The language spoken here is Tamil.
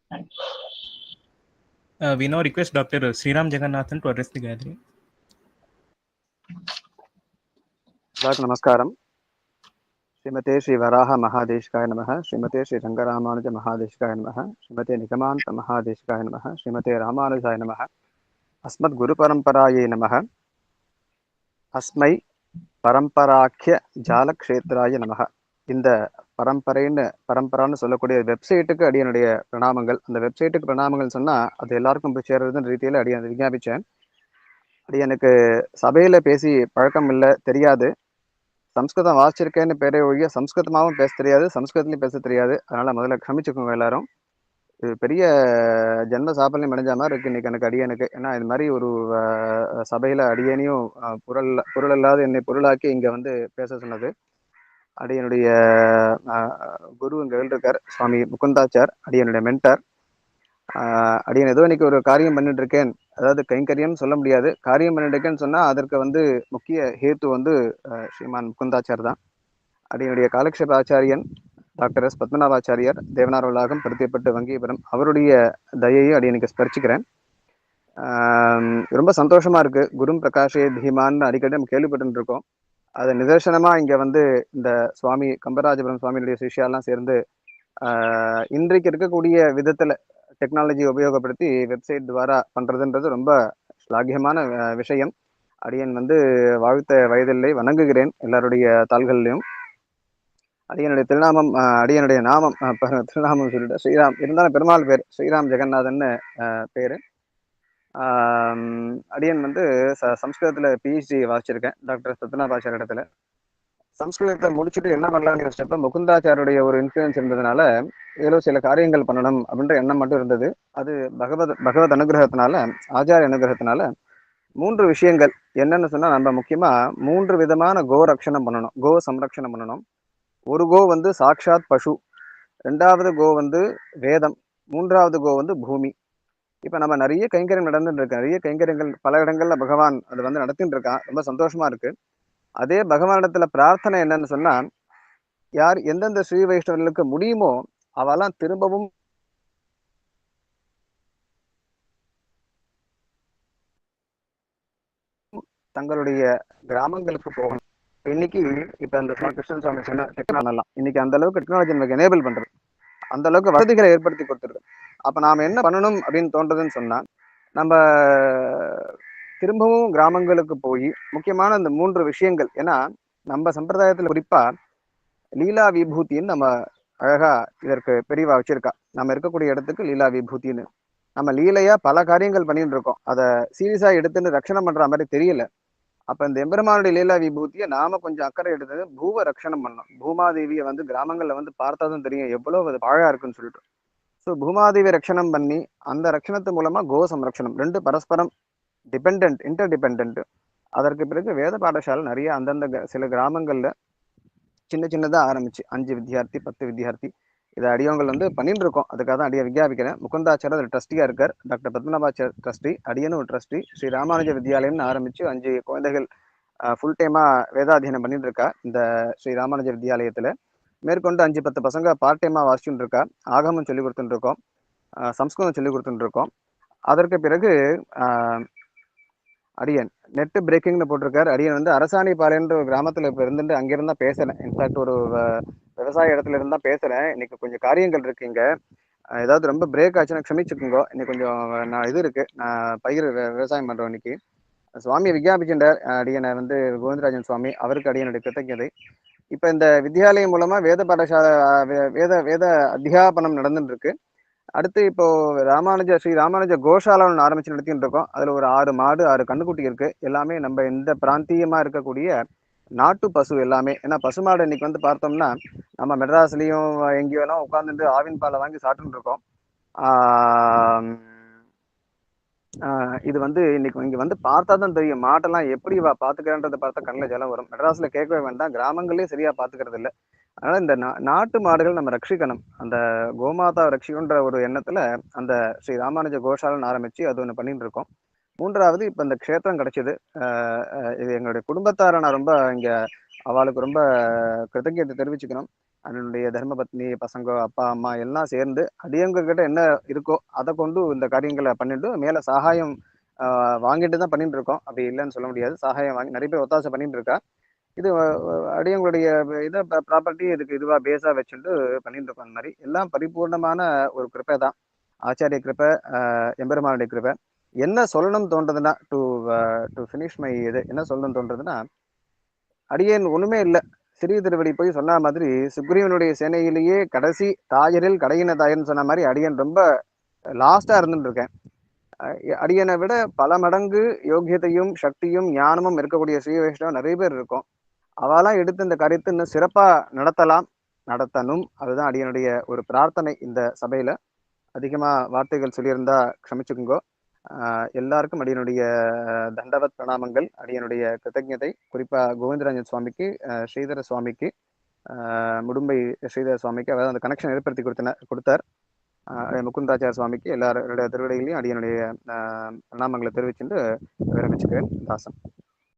We now request Dr. Sriram Jagannathan to address the gathering. Namaskaram. Srimate Sri Varaha Mahadeshkaya Namaha, Srimate Sri Rangaramanujaya Mahadeshkaya Namaha, Srimate Nigamanta Mahadeshkaya Namaha, Srimate Ramanujaya Namaha, Asmad Guru Paramparaye Namaha, Asmai Paramparakhya Jalakshetraye Namaha. இந்த பரம்பரைன்னு சொல்லக்கூடிய வெப்சைட்டுக்கு அடியனுடைய பிரணாமங்கள். அந்த வெப்சைட்டுக்கு பிரணாமங்கள் சொன்னா அது எல்லாருக்கும் போய் சேர்றதுன்னு ரீதியில அடியன் விஞ்ஞாபிச்சேன். அடியனுக்கு சபையில பேசி பழக்கம் இல்லை, தெரியாது. சம்ஸ்கிருதம் வாசிச்சிருக்கேன்னு பேரே ஒழிய சம்ஸ்கிருதமாகவும் பேச தெரியாது, சம்ஸ்கிருதத்துலையும் பேச தெரியாது. அதனால முதல்ல க்ஷமிச்சுக்கோங்க எல்லாரும். இது பெரிய ஜென்ம சாபல்யம் அடைஞ்ச மாதிரி இருக்கு இன்னைக்கு எனக்கு அடியனுக்கு. ஏன்னா இது மாதிரி ஒரு சபையில அடியனையும் பொருள் இல்லாத என்னை பொருளாக்கி இங்க வந்து பேச சொன்னது. அடியனுடைய குரு இங்க இருக்கார், சுவாமி முகுந்தாச்சார், அடியனுடைய மென்டார். அடியன் ஏதோ இன்னைக்கு ஒரு காரியம் பண்ணிட்டு இருக்கேன், அதாவது கைங்கரியம் சொல்ல முடியாது, காரியம் பண்ணிட்டு இருக்கேன்னு சொன்னா அதற்கு வந்து முக்கிய ஹேத்து வந்து ஸ்ரீமான் முகுந்தாச்சார் தான். அடியனுடைய காலக்ஷேப ஆச்சாரியன் டாக்டர் எஸ் பத்மநாபாச்சாரியார், தேவனார் வளாகம், பருத்தியப்பட்டு வங்கீபுரம், அவருடைய தயையும் அடியனுக்கு ஸ்பரிச்சுக்கிறேன். ரொம்ப சந்தோஷமா இருக்கு. குரும் பிரகாஷே தீமான்னு அடிக்கடி நம்ம கேள்விப்பட்டு இருக்கோம். அது நிதர்சனமா இங்க வந்து இந்த சுவாமி கம்பராஜபுரம் சுவாமியுடைய சிஷ்யாலாம் சேர்ந்து இன்றைக்கு இருக்கக்கூடிய விதத்துல டெக்னாலஜி உபயோகப்படுத்தி வெப்சைட் துவாரா பண்றதுன்றது ரொம்ப ஸ்லாகியமான விஷயம். அடியன் வந்து வாழ்த்த வயதில்லை, வணங்குகிறேன் எல்லாருடைய தாள்கள்லையும். அடியனுடைய திருநாமம், அடியனுடைய நாமம் திருநாமம் சொல்லிட்டு ஸ்ரீராம், இருந்தாலும் பெருமாள் பேர் ஸ்ரீராம் ஜெகநாதன்னு பேரு. அடியன் வந்து சம்ஸ்கிருதத்துல பிஹெச்டி வாசிச்சிருக்கேன் டாக்டர் பத்மநாபாச்சாரிய இடத்துல. சம்ஸ்கிருதத்தை முடிச்சுட்டு என்ன பண்ணலாம்னு யோசிச்சப்ப முகுந்தாச்சாரியுடைய ஒரு இன்ஃபுளுன்ஸ் இருந்ததுனால ஏதோ சில காரியங்கள் பண்ணணும் அப்படின்ற எண்ணம் மட்டும் இருந்தது. அது பகவத் அனுகிரகத்தினால, ஆச்சாரிய அனுகிரகத்தினால 3 விஷயங்கள் என்னன்னு சொன்னா, நம்ம முக்கியமா 3 விதமான கோ ரக்ஷணம் பண்ணணும், கோ சம்ரக்ஷணம் பண்ணணும். ஒரு கோ வந்து சாக்ஷாத் பசு, 2வது கோ வந்து வேதம், 3வது கோ வந்து பூமி. இப்ப நம்ம நிறைய கைங்கரியம் நடந்துட்டு இருக்கு, நிறைய கைங்கரியங்கள் பல இடங்கள்ல பகவான் அது வந்து நடத்திட்டு இருக்கான், ரொம்ப சந்தோஷமா இருக்கு. அதே பகவானிடத்துல பிரார்த்தனை என்னன்னு சொன்னா, யார் எந்தெந்த ஸ்ரீ வைஷ்ணவர்களுக்கு முடியுமோ அவெல்லாம் திரும்பவும் தங்களுடைய கிராமங்களுக்கு போகணும். இன்னைக்கு இப்ப இந்த கிருஷ்ணன் சுவாமி சொன்ன டெக்னாலஜி, இன்னைக்கு அந்த அளவுக்கு டெக்னாலஜி நமக்கு எனேபிள் பண்றது, அந்த அளவுக்கு வசதிகளை ஏற்படுத்தி கொடுத்துருக்கு. அப்ப நாம என்ன பண்ணணும் அப்படின்னு தோன்றதுன்னு சொன்னா, நம்ம திரும்பவும் கிராமங்களுக்கு போய் முக்கியமான இந்த 3 விஷயங்கள். ஏன்னா நம்ம சம்பிரதாயத்துல குறிப்பா லீலா விபூதின்னு நம்ம அழகா இதற்கு பெரியவா வச்சிருக்கா. நம்ம இருக்கக்கூடிய இடத்துக்கு லீலா விபூதின்னு நம்ம லீலையா பல காரியங்கள் பண்ணிட்டு இருக்கோம். அதை சீரியஸா எடுத்துன்னு ரட்சணம் பண்ற மாதிரி தெரியல. அப்ப இந்த எம்பெருமானுடைய லீலா விபூதியை நாம கொஞ்சம் அக்கறை எடுத்தது பூவ ரட்சணம் பண்ணோம். பூமாதேவியை வந்து கிராமங்கள்ல வந்து பார்த்தாதான் தெரியும் எவ்வளவு அது பாழா இருக்குன்னு சொல்லிட்டு. ஸோ பூமாதேவி ரட்சணம் பண்ணி அந்த ரட்சணத்து மூலமா கோ சம்ரக்ஷணம், 2 பரஸ்பரம் டிபெண்ட், இன்டர் டிபெண்ட். அதற்கு பிறகு வேத பாடசாலை நிறைய அந்தந்த சில கிராமங்கள்ல சின்னதா ஆரம்பிச்சு 5 வித்தியார்த்தி 10 வித்தியார்த்தி இதை அடியவங்கள் வந்து பண்ணிட்டு இருக்கோம். அதுக்காக தான் அடியை விஞ்ஞாபிக்கிறேன். முகுந்தாச்சார அதில் ட்ரஸ்டியா இருக்கார், டாக்டர் பத்மநாபாச்சார் ட்ரஸ்டி, அடியனும் ஒரு ட்ரஸ்டி. ஸ்ரீ ராமானுஜ வித்யாலயம்னு ஆரம்பிச்சு 5 குழந்தைகள் ஃபுல் டைமா வேதாத்தியனம் பண்ணிட்டு இருக்கா இந்த ஸ்ரீ ராமானுஜ வித்யாலயத்துல. மேற்கொண்டு 5-10 பசங்க பார்ட் டைமா வாசிச்சுட்டு இருக்கா. ஆகமம் சொல்லி கொடுத்துட்டு இருக்கோம், சம்ஸ்கிருதம் சொல்லி கொடுத்துட்டு இருக்கோம். அதற்கு பிறகு அடியன் நெட் பிரேக்கிங்னு போட்டிருக்காரு. அடியன் வந்து அரசாணி பாளையன்ற ஒரு கிராமத்துல இப்ப இருந்துட்டு அங்கிருந்தா பேசுறேன். இன்ஃபேக்ட் ஒரு விவசாய இடத்துல இருந்தா பேசுறேன். இன்னைக்கு கொஞ்சம் காரியங்கள் இருக்கு இங்க, ஏதாவது ரொம்ப பிரேக் ஆச்சுன்னா க்ஷமிச்சுக்கோங்க. இன்னைக்கு கொஞ்சம் நான் இது இருக்கு, நான் பயிர் விவசாயம் பண்றோம். இன்னைக்கு சுவாமி விஞ்ஞாபிக்கின்றார் அடியனை வந்து கோவிந்தராஜன் சுவாமி, அவருக்கு அடியனுடைய கிருத்தஜதை. இப்ப இந்த வித்யாலயம் மூலமா வேத பாடசாலை வேத அத்தியாபனம் நடந்துட்டு இருக்கு. அடுத்து இப்போ ஸ்ரீ ராமானுஜ கோஷாலான்னு ஆரம்பிச்சு நடத்திட்டு இருக்கோம். அதுல ஒரு 6 மாடு 6 கண்ணுக்குட்டி இருக்கு. எல்லாமே நம்ம இந்த பிராந்தியமா இருக்கக்கூடிய நாட்டு பசு எல்லாமே. ஏன்னா பசுமாடு இன்னைக்கு வந்து பார்த்தோம்னா நம்ம மெட்ராஸ்லயும் எங்கேயோ எல்லாம் உட்காந்துட்டு ஆவின் பாலை வாங்கி சாப்பிட்டு இருக்கோம். இது வந்து இன்னைக்கு இங்க வந்து பார்த்தா தான் தெரியும், மாட்டெல்லாம் எப்படி பாத்துக்கிறன்றதை பார்த்தா கண்ணில் ஜலம் வரும். மெட்ராஸ்ல கேட்கவே வேண்டாம், கிராமங்களே சரியா பாத்துக்கிறது இல்லை. அதனால இந்த நாட்டு மாடுகள் நம்ம ரட்சிக்கணும், அந்த கோமாதா ரட்சிக்கணுன்ற ஒரு எண்ணத்துல அந்த ஸ்ரீ ராமானுஜ கோஷாலன்னு ஆரம்பிச்சு அது ஒன்று பண்ணிட்டு இருக்கோம். 3வது இப்ப இந்த க்ஷேத்திரம் கிடைச்சது. இது எங்களுடைய குடும்பத்தார நான் ரொம்ப இங்க அவளுக்கு ரொம்ப கிருத்தஜத்தை தெரிவிச்சுக்கணும். அதனுடைய தர்மபத்னி பசங்க அப்பா அம்மா எல்லாம் சேர்ந்து அடியவங்க கிட்ட என்ன இருக்கோ அதை கொண்டு இந்த காரியங்களை பண்ணிட்டு மேல சகாயம் வாங்கிட்டு தான் பண்ணிட்டு இருக்கோம். அப்படி இல்லைன்னு சொல்ல முடியாது. சகாயம் வாங்கி நிறைய பேர் ஒத்தாசை பண்ணிட்டு இருக்கா. இது அடியவங்களுடைய இதை ப்ராப்பர்ட்டி இதுக்கு இதுவா பேஸா வச்சுட்டு பண்ணிட்டு இருக்கோம். அந்த மாதிரி எல்லாம் பரிபூர்ணமான ஒரு கிருப்பை தான். ஆச்சாரிய கிருப்பை, எம்பெருமானுடைய கிருப்பை. என்ன சொல்லணும்னு தோன்றதுன்னா டு ஃபினிஷ் மை இது என்ன சொல்லணும்னு தோன்றதுன்னா, அடியேன் ஒண்ணுமே இல்லை. சிறிய திருவடி போய் சொன்ன மாதிரி சுக்ரீவனுடைய சேனையிலேயே கடைசி தாயரில் கடையின தாயர்னு சொன்ன மாதிரி அடியன் ரொம்ப லாஸ்டா இருந்துட்டு இருக்கேன். அடியனை விட பல மடங்கு யோகியத்தையும் சக்தியும் ஞானமும் இருக்கக்கூடிய ஸ்ரீ வைஷ்ணவம் நிறைய பேர் இருக்கும். அவெல்லாம் எடுத்து இந்த காரியத்தை இன்னும் சிறப்பா நடத்தணும். அதுதான் அடியனுடைய ஒரு பிரார்த்தனை. இந்த சபையில அதிகமா வார்த்தைகள் சொல்லியிருந்தா க்ஷமிச்சுக்குங்கோ. எல்லாருக்கும் அடியனுடைய தண்டவத் பிரணாமங்கள், அடியனுடைய கிருத்தஜதை. குறிப்பா கோவிந்தராஜன் சுவாமிக்கு, ஸ்ரீதர சுவாமிக்கு, முடும்பை ஸ்ரீதர சுவாமிக்கு அதாவது அந்த கனெக்ஷன் ஏற்படுத்தி கொடுத்தார். முகுந்தாச்சார சுவாமிக்கு எல்லாருடைய திருவிடைகளையும் அடியனுடைய பிரணாமங்களை தெரிவிச்சுட்டு விரமிச்சுக்கிறேன். தாசன்.